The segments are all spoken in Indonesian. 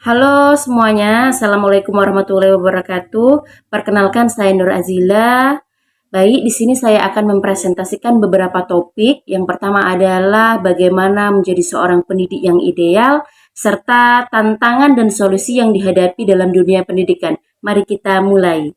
Halo semuanya, Assalamualaikum warahmatullahi wabarakatuh. Perkenalkan saya Nur Azila. Baik, di sini saya akan mempresentasikan beberapa topik. Yang pertama adalah bagaimana menjadi seorang pendidik yang ideal, serta tantangan dan solusi yang dihadapi dalam dunia pendidikan. Mari kita mulai.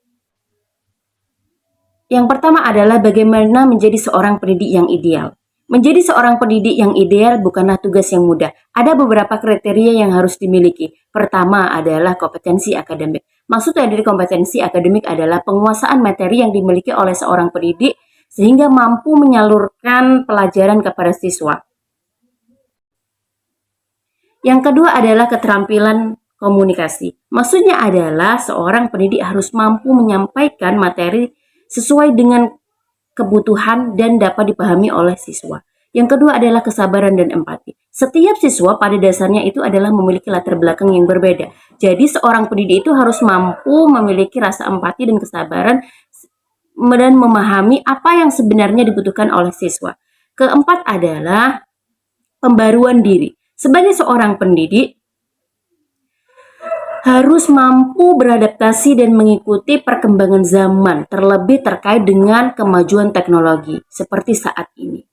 Yang pertama adalah bagaimana menjadi seorang pendidik yang ideal. Menjadi seorang pendidik yang ideal bukanlah tugas yang mudah. Ada beberapa kriteria yang harus dimiliki. Pertama adalah kompetensi akademik. Maksudnya dari kompetensi akademik adalah penguasaan materi yang dimiliki oleh seorang pendidik sehingga mampu menyalurkan pelajaran kepada siswa. Yang kedua adalah keterampilan komunikasi. Maksudnya adalah seorang pendidik harus mampu menyampaikan materi sesuai dengan kebutuhan dan dapat dipahami oleh siswa. Yang kedua adalah kesabaran dan empati. Setiap siswa pada dasarnya itu adalah memiliki latar belakang yang berbeda. Jadi seorang pendidik itu harus mampu memiliki rasa empati dan kesabaran dan memahami apa yang sebenarnya dibutuhkan oleh siswa. Keempat adalah pembaruan diri. Sebagai seorang pendidik, harus mampu beradaptasi dan mengikuti perkembangan zaman, terlebih terkait dengan kemajuan teknologi seperti saat ini.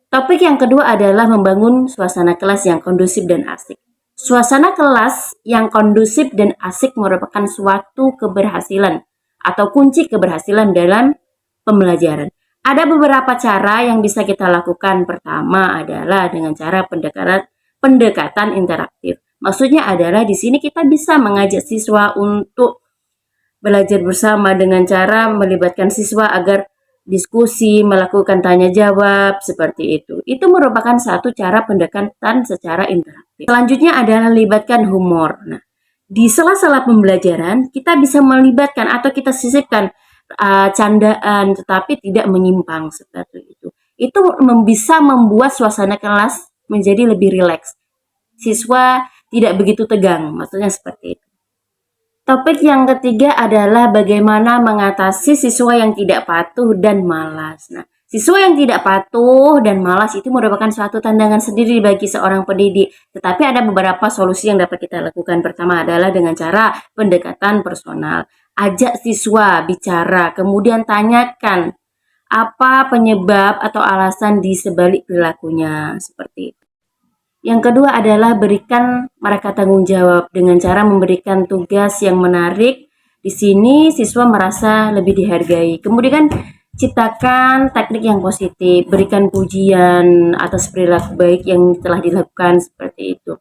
Topik yang kedua adalah membangun suasana kelas yang kondusif dan asik. Suasana kelas yang kondusif dan asik merupakan suatu keberhasilan atau kunci keberhasilan dalam pembelajaran. Ada beberapa cara yang bisa kita lakukan. Pertama adalah dengan cara pendekatan interaktif. Maksudnya adalah di sini kita bisa mengajak siswa untuk belajar bersama dengan cara melibatkan siswa agar diskusi, melakukan tanya jawab, seperti itu. Itu merupakan satu cara pendekatan secara interaktif. Selanjutnya adalah libatkan humor. Nah, di sela-sela pembelajaran kita bisa melibatkan atau kita sisipkan candaan tetapi tidak menyimpang seperti itu. Itu bisa membuat suasana kelas menjadi lebih rileks. Siswa tidak begitu tegang, maksudnya seperti itu. Topik yang ketiga adalah bagaimana mengatasi siswa yang tidak patuh dan malas. Nah, siswa yang tidak patuh dan malas itu merupakan suatu tantangan sendiri bagi seorang pendidik. Tetapi ada beberapa solusi yang dapat kita lakukan. Pertama adalah dengan cara pendekatan personal. Ajak siswa bicara, kemudian tanyakan apa penyebab atau alasan di sebalik perilakunya, seperti itu. Yang kedua adalah berikan mereka tanggung jawab dengan cara memberikan tugas yang menarik. Di sini siswa merasa lebih dihargai. Kemudian ciptakan teknik yang positif, berikan pujian atas perilaku baik yang telah dilakukan, seperti itu.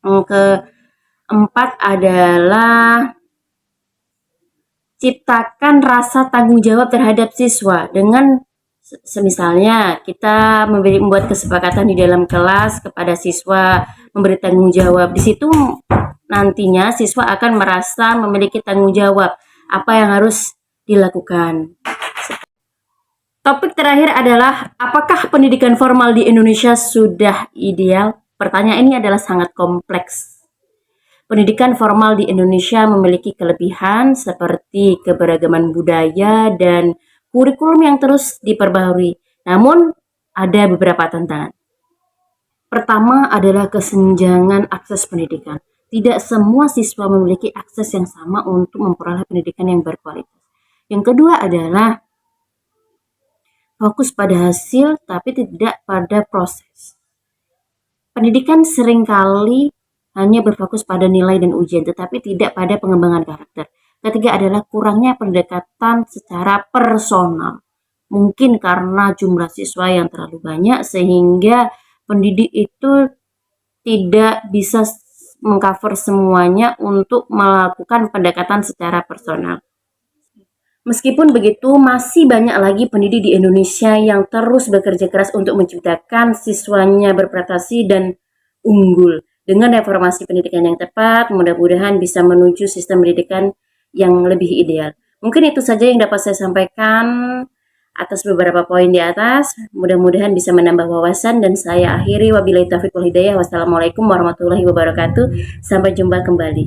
Yang keempat adalah ciptakan rasa tanggung jawab terhadap siswa dengan semisalnya kita membuat kesepakatan di dalam kelas kepada siswa memberi tanggung jawab. Di situ nantinya siswa akan merasa memiliki tanggung jawab apa yang harus dilakukan. Topik terakhir adalah apakah pendidikan formal di Indonesia sudah ideal? Pertanyaan ini adalah sangat kompleks. Pendidikan formal di Indonesia memiliki kelebihan seperti keberagaman budaya dan kurikulum yang terus diperbaharui. Namun, ada beberapa tantangan. Pertama adalah kesenjangan akses pendidikan. Tidak semua siswa memiliki akses yang sama untuk memperoleh pendidikan yang berkualitas. Yang kedua adalah fokus pada hasil tapi tidak pada proses. Pendidikan seringkali hanya berfokus pada nilai dan ujian, tetapi tidak pada pengembangan karakter. Ketiga adalah kurangnya pendekatan secara personal. Mungkin karena jumlah siswa yang terlalu banyak sehingga pendidik itu tidak bisa mengcover semuanya untuk melakukan pendekatan secara personal. Meskipun begitu, masih banyak lagi pendidik di Indonesia yang terus bekerja keras untuk menciptakan siswanya berprestasi dan unggul. Dengan reformasi pendidikan yang tepat, mudah-mudahan bisa menuju sistem pendidikan yang lebih ideal. Mungkin itu saja yang dapat saya sampaikan atas beberapa poin di atas. Mudah-mudahan bisa menambah wawasan dan saya akhiri wabillahi taufiq wal hidayah. Wassalamualaikum warahmatullahi wabarakatuh. Sampai jumpa kembali.